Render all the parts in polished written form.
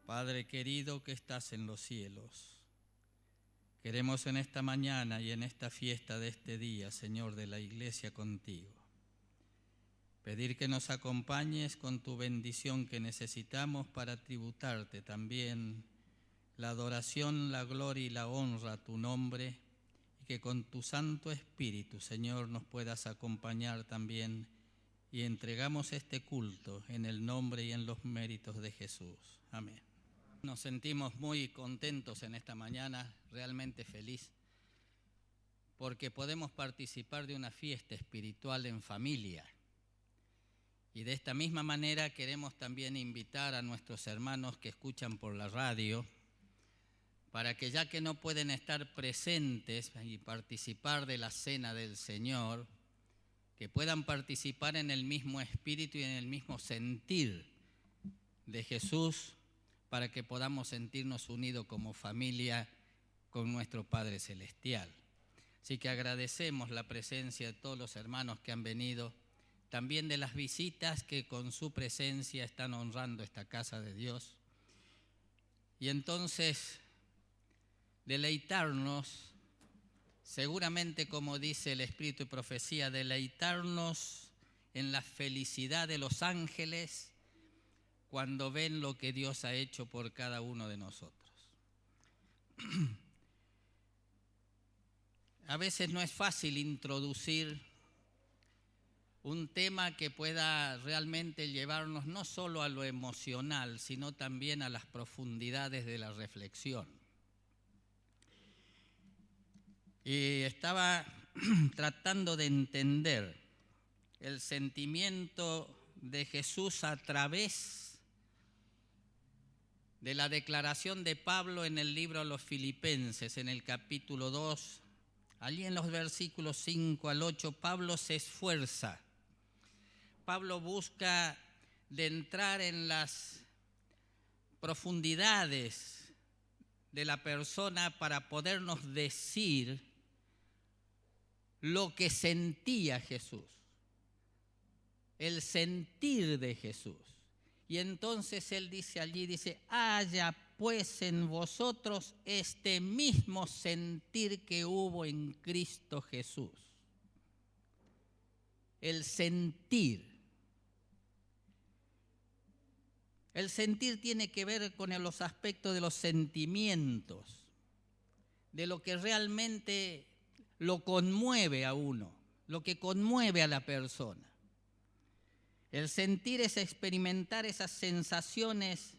Padre querido que estás en los cielos, queremos en esta mañana y en esta fiesta de este día, Señor, de la Iglesia contigo, pedir que nos acompañes con tu bendición que necesitamos para tributarte también la adoración, la gloria y la honra a tu nombre, y que con tu Santo Espíritu, Señor, nos puedas acompañar también, y entregamos este culto en el nombre y en los méritos de Jesús. Amén. Nos sentimos muy contentos en esta mañana, realmente feliz, porque podemos participar de una fiesta espiritual en familia. Y de esta misma manera queremos también invitar a nuestros hermanos que escuchan por la radio, para que ya que no pueden estar presentes y participar de la cena del Señor, que puedan participar en el mismo espíritu y en el mismo sentir de Jesús, para que podamos sentirnos unidos como familia con nuestro Padre Celestial. Así que agradecemos la presencia de todos los hermanos que han venido, también de las visitas que con su presencia están honrando esta casa de Dios. Y entonces, deleitarnos, seguramente como dice el Espíritu y Profecía, deleitarnos en la felicidad de los ángeles cuando ven lo que Dios ha hecho por cada uno de nosotros. A veces no es fácil introducir un tema que pueda realmente llevarnos no solo a lo emocional, sino también a las profundidades de la reflexión. Y estaba tratando de entender el sentimiento de Jesús a través de la declaración de Pablo en el libro a los Filipenses, en el capítulo 2, allí en los versículos 5 al 8, Pablo se esfuerza. Pablo busca de entrar en las profundidades de la persona para podernos decir lo que sentía Jesús, el sentir de Jesús. Y entonces él dice allí, haya pues en vosotros este mismo sentir que hubo en Cristo Jesús. El sentir. El sentir tiene que ver con los aspectos de los sentimientos, de lo que realmente lo conmueve a uno, lo que conmueve a la persona. El sentir es experimentar esas sensaciones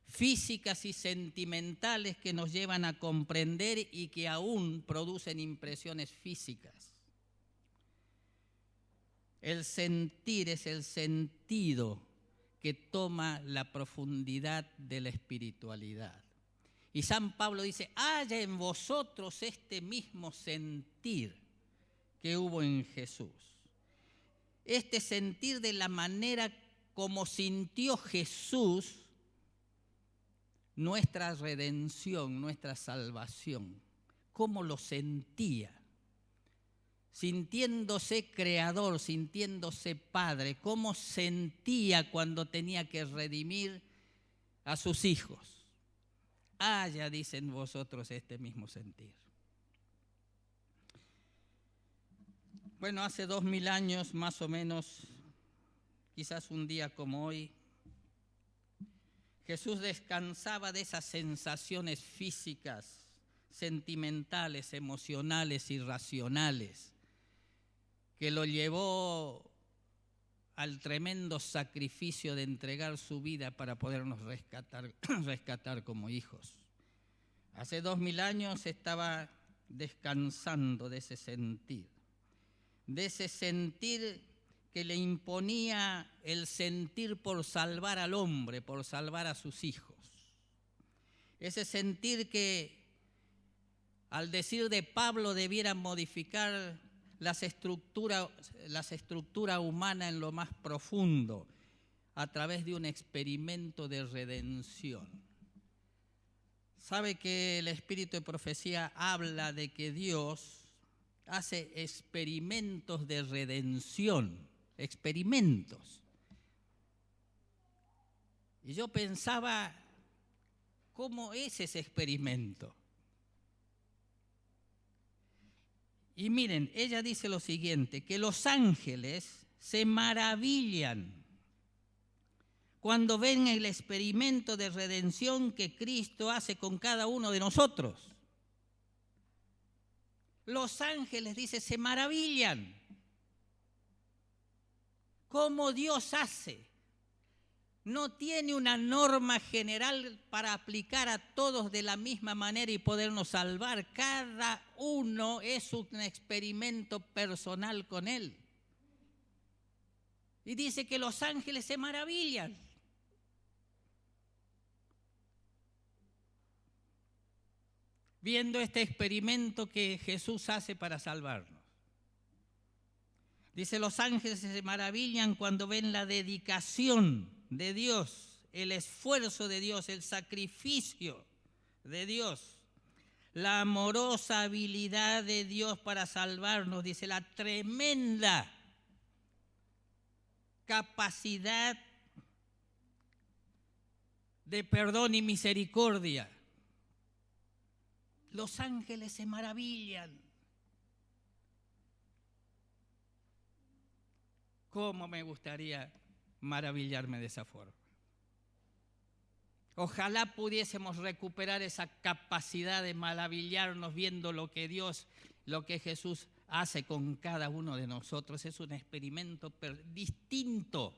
físicas y sentimentales que nos llevan a comprender y que aún producen impresiones físicas. El sentir es el sentido que toma la profundidad de la espiritualidad. Y San Pablo dice, haya en vosotros este mismo sentir que hubo en Jesús. Este sentir de la manera como sintió Jesús nuestra redención, nuestra salvación. Cómo lo sentía. Sintiéndose creador, sintiéndose padre. Cómo sentía cuando tenía que redimir a sus hijos. Haya, dicen vosotros, este mismo sentir. Bueno, hace 2000 años más o menos, quizás un día como hoy, Jesús descansaba de esas sensaciones físicas, sentimentales, emocionales y racionales, que lo llevó al tremendo sacrificio de entregar su vida para podernos rescatar como hijos. Hace 2000 años estaba descansando de ese sentir que le imponía el sentir por salvar al hombre, por salvar a sus hijos. Ese sentir que, al decir de Pablo, debiera modificar las estructuras humanas en lo más profundo, a través de un experimento de redención. Sabe que el Espíritu de Profecía habla de que Dios hace experimentos de redención, experimentos. Y yo pensaba cómo es ese experimento. Y miren, ella dice lo siguiente, que los ángeles se maravillan cuando ven el experimento de redención que Cristo hace con cada uno de nosotros. Los ángeles, dice, se maravillan. ¿Cómo Dios hace? No tiene una norma general para aplicar a todos de la misma manera y podernos salvar. Cada uno es un experimento personal con Él. Y dice que los ángeles se maravillan. Viendo este experimento que Jesús hace para salvarnos. Dice, los ángeles se maravillan cuando ven la dedicación de Dios, el esfuerzo de Dios, el sacrificio de Dios, la amorosa habilidad de Dios para salvarnos, dice, la tremenda capacidad de perdón y misericordia. Los ángeles se maravillan. ¿Cómo me gustaría maravillarme de esa forma? Ojalá pudiésemos recuperar esa capacidad de maravillarnos viendo lo que Dios, lo que Jesús hace con cada uno de nosotros. Es un experimento distinto.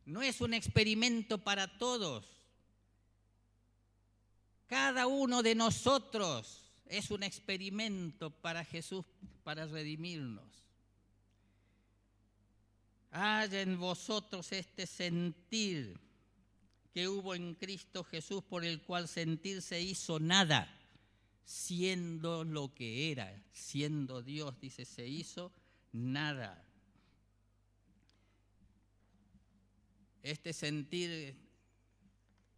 No es un experimento para todos. Cada uno de nosotros es un experimento para Jesús, para redimirnos. Haya en vosotros este sentir que hubo en Cristo Jesús, por el cual sentir se hizo nada, siendo lo que era, siendo Dios, dice, se hizo nada. Este sentir,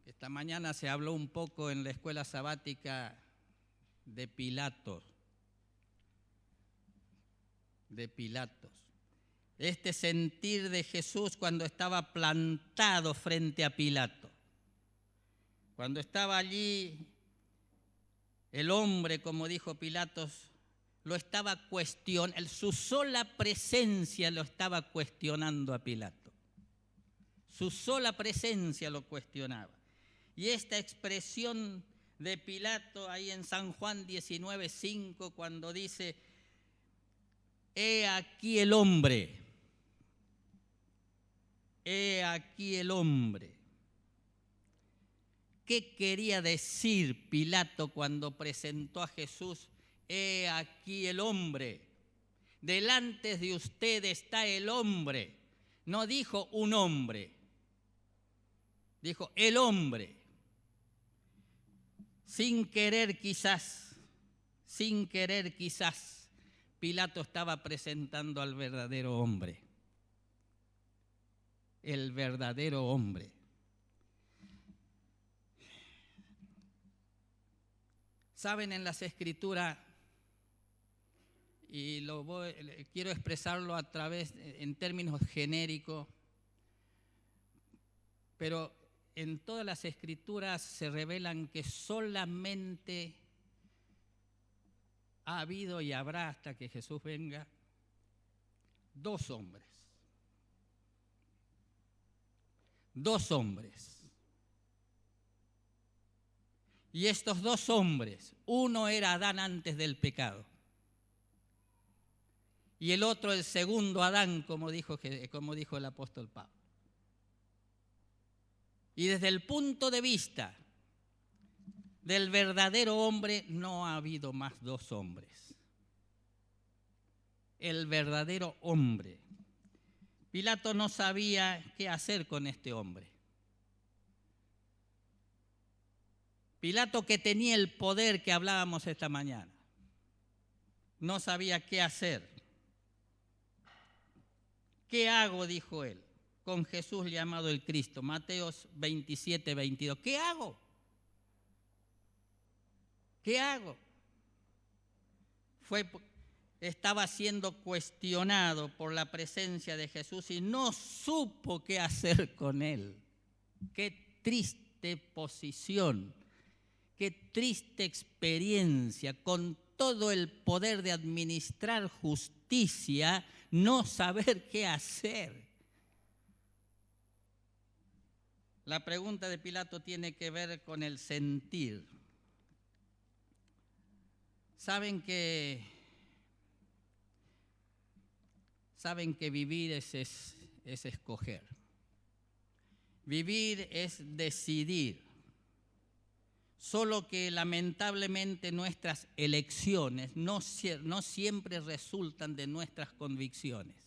esta mañana se habló un poco en la escuela sabática de Pilatos. Este sentir de Jesús cuando estaba plantado frente a Pilato. Cuando estaba allí el hombre, como dijo Pilatos, lo estaba cuestionando, su sola presencia lo estaba cuestionando a Pilato. Su sola presencia lo cuestionaba. Y esta expresión de Pilato ahí en San Juan 19:5, cuando dice, he aquí el hombre. He aquí el hombre. ¿Qué quería decir Pilato cuando presentó a Jesús? He aquí el hombre. Delante de usted está el hombre. No dijo un hombre. Dijo el hombre. Sin querer quizás, Pilato estaba presentando al verdadero hombre. El verdadero hombre. Saben, en las Escrituras, y quiero expresarlo a través, en términos genéricos, pero en todas las Escrituras se revelan que solamente ha habido y habrá hasta que Jesús venga dos hombres. Dos hombres. Y estos dos hombres, uno era Adán antes del pecado. Y el otro el segundo Adán, como dijo el apóstol Pablo. Y desde el punto de vista del verdadero hombre, no ha habido más dos hombres. El verdadero hombre. Pilato no sabía qué hacer con este hombre. Pilato, que tenía el poder que hablábamos esta mañana, no sabía qué hacer. ¿Qué hago?, dijo él, con Jesús llamado el Cristo. Mateo 27:22. ¿Qué hago? ¿Qué hago? Estaba siendo cuestionado por la presencia de Jesús y no supo qué hacer con él. Qué triste. triste posición, qué triste experiencia, con todo el poder de administrar justicia, no saber qué hacer. La pregunta de Pilato tiene que ver con el sentir. Saben que vivir es escoger. Vivir es decidir. Solo que lamentablemente nuestras elecciones no siempre resultan de nuestras convicciones.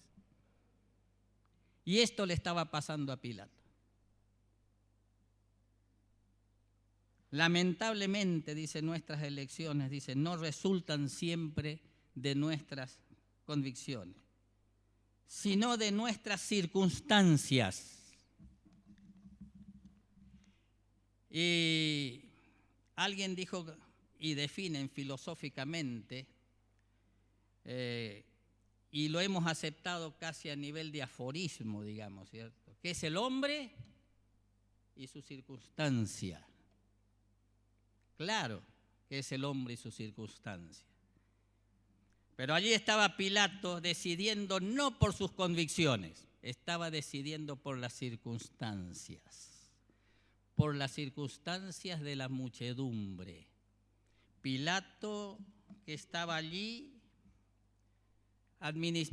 Y esto le estaba pasando a Pilato. Lamentablemente, dice, nuestras elecciones, dice, no resultan siempre de nuestras convicciones, sino de nuestras circunstancias. Y alguien dijo, y definen filosóficamente, y lo hemos aceptado casi a nivel de aforismo, digamos, ¿cierto? Que es el hombre y su circunstancia. Claro que es el hombre y su circunstancia. Pero allí estaba Pilato decidiendo no por sus convicciones, estaba decidiendo por las circunstancias de la muchedumbre. Pilato, que estaba allí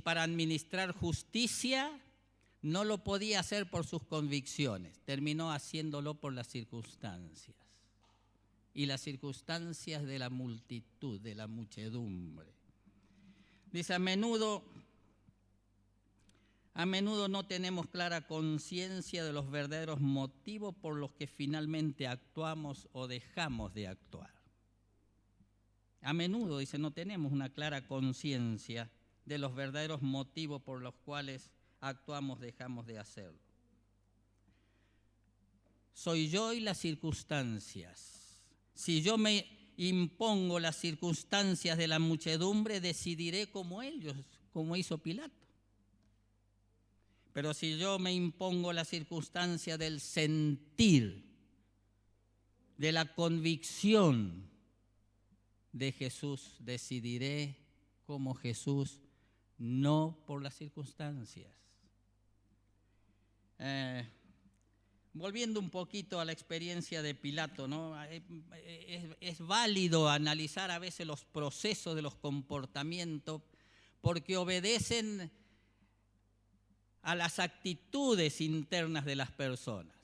para administrar justicia, no lo podía hacer por sus convicciones, terminó haciéndolo por las circunstancias. Y las circunstancias de la multitud, de la muchedumbre. Dice, a menudo no tenemos clara conciencia de los verdaderos motivos por los que finalmente actuamos o dejamos de actuar. A menudo, dice, no tenemos una clara conciencia de los verdaderos motivos por los cuales actuamos, dejamos de hacerlo. Soy yo y las circunstancias. Si yo me impongo las circunstancias de la muchedumbre, decidiré como ellos, como hizo Pilato. Pero si yo me impongo la circunstancia del sentir, de la convicción de Jesús, decidiré como Jesús, no por las circunstancias. Volviendo un poquito a la experiencia de Pilato, ¿no? Es válido analizar a veces los procesos de los comportamientos porque obedecen a las actitudes internas de las personas.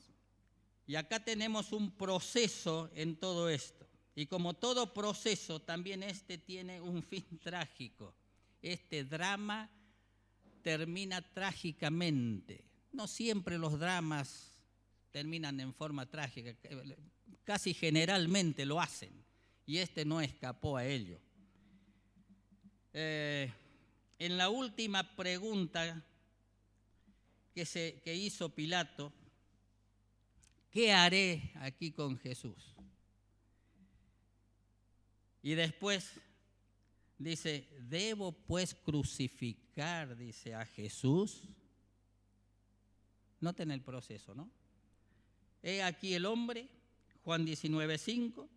Y acá tenemos un proceso en todo esto. Y como todo proceso, también este tiene un fin trágico. Este drama termina trágicamente. No siempre los dramas terminan en forma trágica, casi generalmente lo hacen, y este no escapó a ello. En la última pregunta que hizo Pilato, ¿qué haré aquí con Jesús? Y después dice, ¿debo pues crucificar, dice, a Jesús? Noten el proceso, ¿no? He aquí el hombre, Juan 19:5.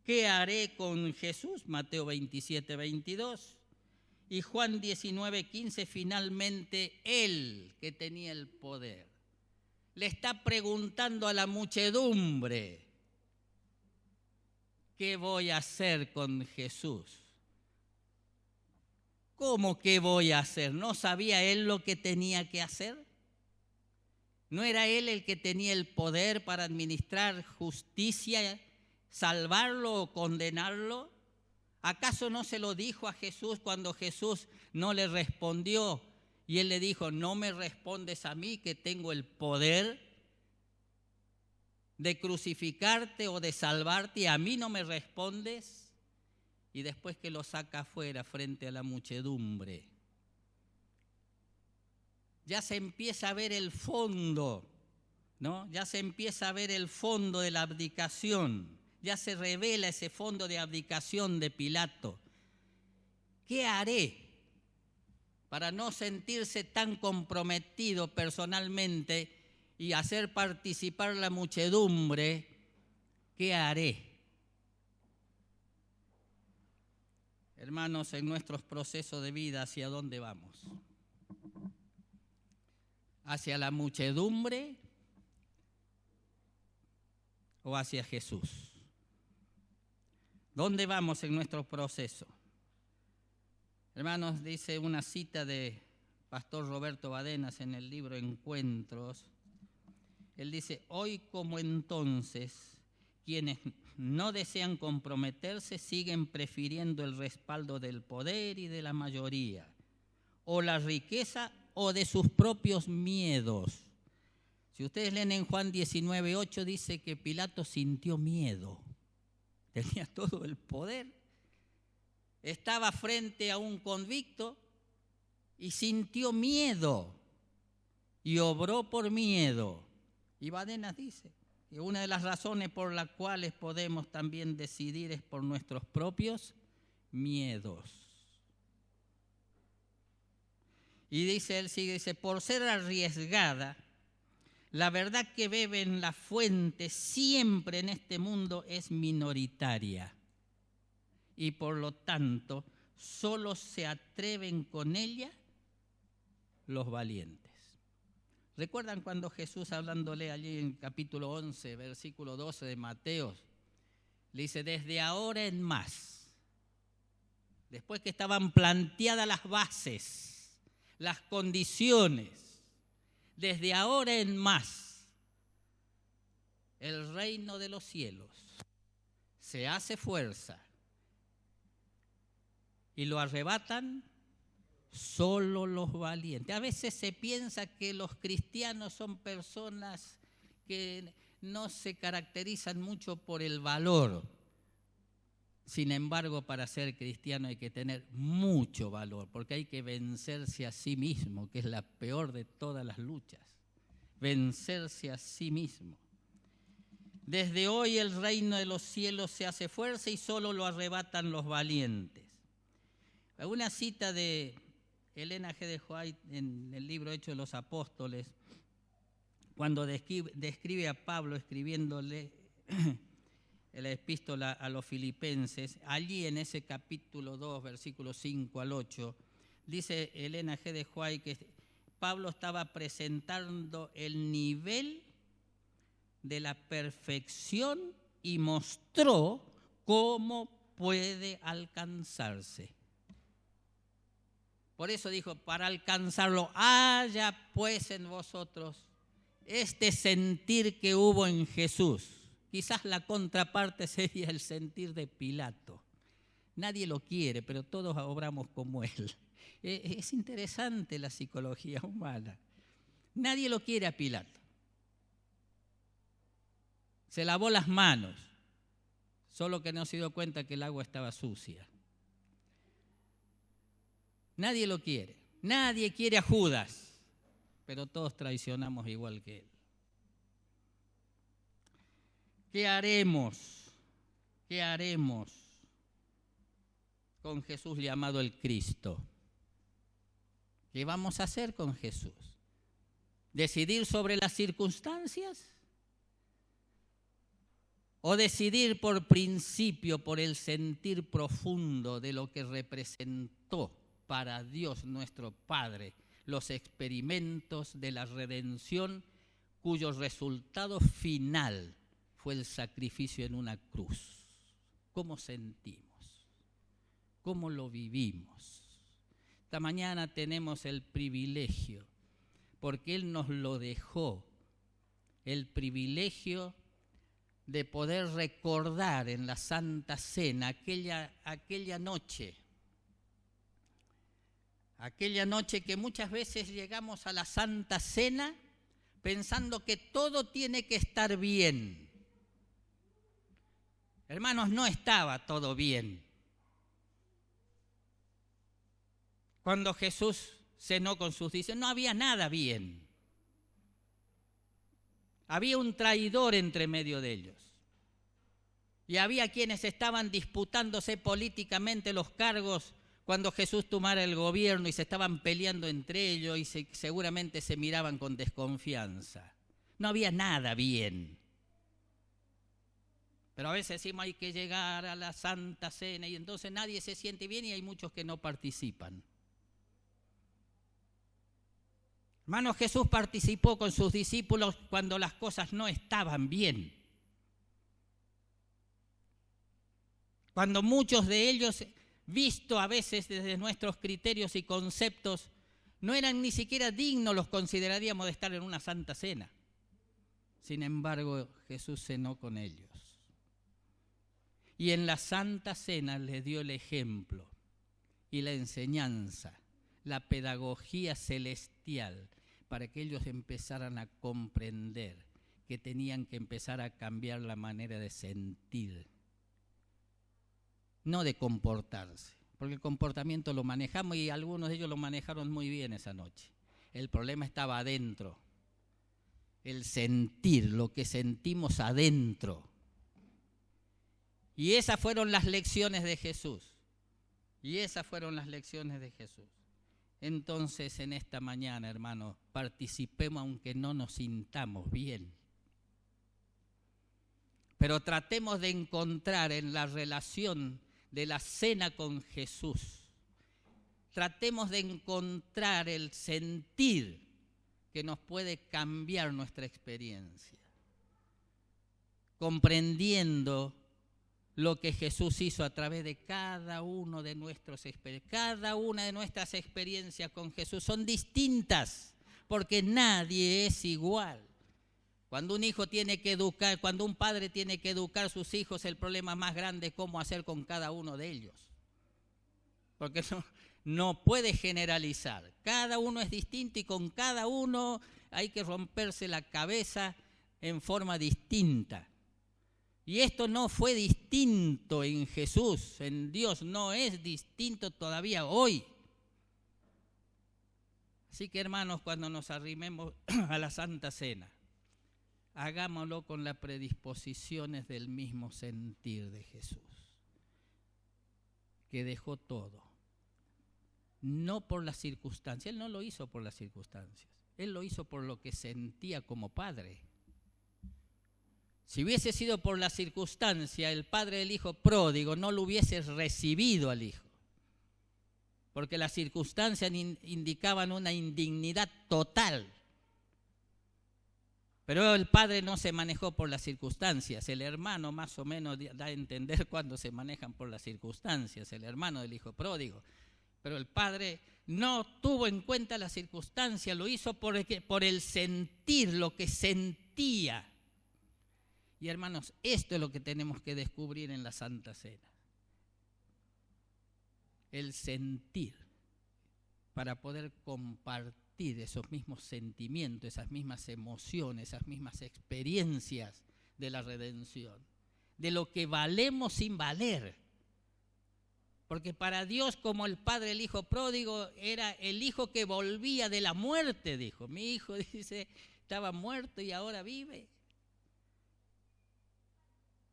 ¿Qué haré con Jesús? Mateo 27:22. Y Juan 19:15, finalmente él que tenía el poder. Le está preguntando a la muchedumbre, ¿qué voy a hacer con Jesús? ¿Cómo qué voy a hacer? ¿No sabía él lo que tenía que hacer? ¿No era él el que tenía el poder para administrar justicia, salvarlo o condenarlo? ¿Acaso no se lo dijo a Jesús cuando Jesús no le respondió? Y él le dijo, no me respondes a mí que tengo el poder de crucificarte o de salvarte, y a mí no me respondes. Y después que lo saca afuera frente a la muchedumbre, ya se empieza a ver el fondo, ¿no? Ya se empieza a ver el fondo de la abdicación, ya se revela ese fondo de abdicación de Pilato. ¿Qué haré para no sentirse tan comprometido personalmente y hacer participar la muchedumbre, ¿qué haré? Hermanos, en nuestros procesos de vida, ¿hacia dónde vamos? ¿Hacia la muchedumbre o hacia Jesús? ¿Dónde vamos en nuestro proceso? Hermanos, dice una cita de Pastor Roberto Badenas en el libro Encuentros. Él dice: hoy como entonces, quienes no desean comprometerse siguen prefiriendo el respaldo del poder y de la mayoría, o la riqueza o de sus propios miedos. Si ustedes leen en Juan 19:8, dice que Pilato sintió miedo. Tenía todo el poder. Estaba frente a un convicto y sintió miedo y obró por miedo. Y Badenas dice que una de las razones por las cuales podemos también decidir es por nuestros propios miedos. Y dice, él sigue, dice, por ser arriesgada, la verdad que bebe en la fuente siempre en este mundo es minoritaria. Y por lo tanto, solo se atreven con ella los valientes. ¿Recuerdan cuando Jesús, hablándole allí en capítulo 11, versículo 12 de Mateo, le dice: desde ahora en más, después que estaban planteadas las bases, las condiciones, desde ahora en más, el reino de los cielos se hace fuerza y lo arrebatan solo los valientes. A veces se piensa que los cristianos son personas que no se caracterizan mucho por el valor. Sin embargo, para ser cristiano hay que tener mucho valor, porque hay que vencerse a sí mismo, que es la peor de todas las luchas. Vencerse a sí mismo. Desde hoy el reino de los cielos se hace fuerza y solo lo arrebatan los valientes. Una cita de Elena G. de White en el libro Hechos de los Apóstoles, cuando describe a Pablo escribiéndole la epístola a los filipenses, allí en ese capítulo 2, versículos 5 al 8, dice Elena G. de White que Pablo estaba presentando el nivel de la perfección y mostró cómo puede alcanzarse. Por eso dijo, para alcanzarlo, haya pues en vosotros este sentir que hubo en Jesús. Quizás la contraparte sería el sentir de Pilato. Nadie lo quiere, pero todos obramos como él. Es interesante la psicología humana. Nadie lo quiere a Pilato. Se lavó las manos, solo que no se dio cuenta que el agua estaba sucia. Nadie lo quiere. Nadie quiere a Judas, pero todos traicionamos igual que él. ¿Qué haremos? ¿Qué haremos con Jesús llamado el Cristo? ¿Qué vamos a hacer con Jesús? ¿Decidir sobre las circunstancias? ¿O decidir por principio, por el sentir profundo de lo que representó para Dios nuestro Padre los experimentos de la redención, cuyo resultado final fue el sacrificio en una cruz? ¿Cómo sentimos? ¿Cómo lo vivimos? Esta mañana tenemos el privilegio, porque Él nos lo dejó, el privilegio de poder recordar en la Santa Cena aquella noche que muchas veces llegamos a la Santa Cena pensando que todo tiene que estar bien. Hermanos, no estaba todo bien. Cuando Jesús cenó con sus discípulos, no había nada bien. Había un traidor entre medio de ellos. Y había quienes estaban disputándose políticamente los cargos cuando Jesús tomara el gobierno y se estaban peleando entre ellos y seguramente se miraban con desconfianza. no había nada bien. Pero a veces decimos hay que llegar a la Santa Cena y entonces nadie se siente bien y hay muchos que no participan. Hermanos, Jesús participó con sus discípulos cuando las cosas no estaban bien. Cuando muchos de ellos, visto a veces desde nuestros criterios y conceptos, no eran ni siquiera dignos, los consideraríamos de estar en una Santa Cena. Sin embargo, Jesús cenó con ellos. Y en la Santa Cena les dio el ejemplo y la enseñanza, la pedagogía celestial, para que ellos empezaran a comprender que tenían que empezar a cambiar la manera de sentir, no de comportarse, porque el comportamiento lo manejamos y algunos de ellos lo manejaron muy bien esa noche. El problema estaba adentro, el sentir, lo que sentimos adentro. Y esas fueron las lecciones de Jesús. Entonces, en esta mañana, hermanos, participemos aunque no nos sintamos bien. Pero tratemos de encontrar en la relación de la cena con Jesús, tratemos de encontrar el sentir que nos puede cambiar nuestra experiencia, comprendiendo lo que Jesús hizo a través de cada una de nuestras experiencias con Jesús son distintas, porque nadie es igual. Cuando un padre tiene que educar a sus hijos, el problema más grande es cómo hacer con cada uno de ellos. Porque no puede generalizar. Cada uno es distinto y con cada uno hay que romperse la cabeza en forma distinta. Y esto no fue distinto en Jesús, en Dios no es distinto todavía hoy. Así que, hermanos, cuando nos arrimemos a la Santa Cena, hagámoslo con las predisposiciones del mismo sentir de Jesús, que dejó todo, no por las circunstancias. Él no lo hizo por las circunstancias, Él lo hizo por lo que sentía como padre. Si hubiese sido por la circunstancia, el padre del hijo pródigo no lo hubiese recibido al hijo, porque las circunstancias indicaban una indignidad total. Pero el padre no se manejó por las circunstancias. El hermano más o menos da a entender cuando se manejan por las circunstancias, el hermano del hijo pródigo. Pero el padre no tuvo en cuenta las circunstancias, lo hizo por el sentir, lo que sentía. Y hermanos, esto es lo que tenemos que descubrir en la Santa Cena. El sentir, para poder compartir esos mismos sentimientos, esas mismas emociones, esas mismas experiencias de la redención, de lo que valemos sin valer. Porque para Dios, como el padre del hijo pródigo, era el hijo que volvía de la muerte, dijo. Mi hijo, dice, estaba muerto y ahora vive.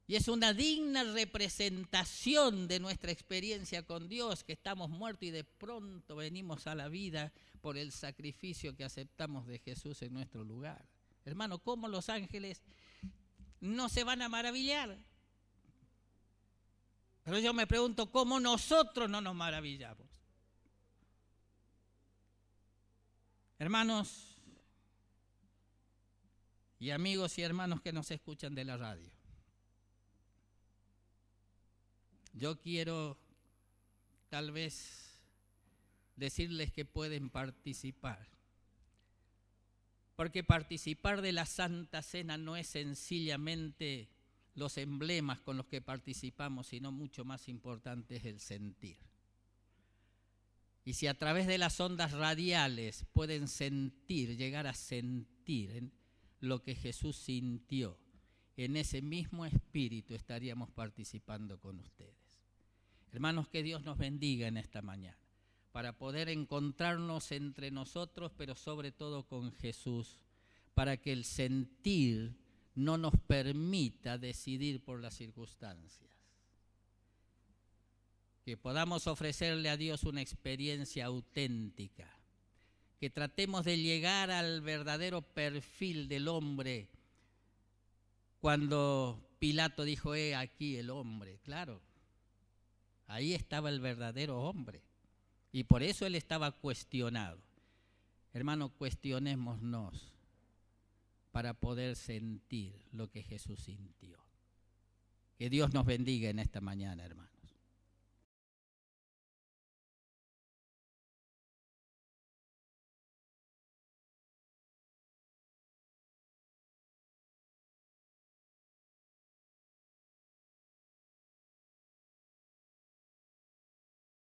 Y es una digna representación de nuestra experiencia con Dios, que estamos muertos y de pronto venimos a la vida por el sacrificio que aceptamos de Jesús en nuestro lugar. Hermano, ¿cómo los ángeles no se van a maravillar? Pero yo me pregunto, ¿cómo nosotros no nos maravillamos? Hermanos y amigos y hermanos que nos escuchan de la radio, yo quiero tal vez decirles que pueden participar, porque participar de la Santa Cena no es sencillamente los emblemas con los que participamos, sino mucho más importante es el sentir. Y si a través de las ondas radiales pueden llegar a sentir lo que Jesús sintió, en ese mismo espíritu estaríamos participando con ustedes. Hermanos, que Dios nos bendiga en esta mañana, para poder encontrarnos entre nosotros, pero sobre todo con Jesús, para que el sentir no nos permita decidir por las circunstancias. Que podamos ofrecerle a Dios una experiencia auténtica, que tratemos de llegar al verdadero perfil del hombre. Cuando Pilato dijo, aquí el hombre, claro, ahí estaba el verdadero hombre. Y por eso él estaba cuestionado. Hermano, cuestionémonos para poder sentir lo que Jesús sintió. Que Dios nos bendiga en esta mañana, hermano.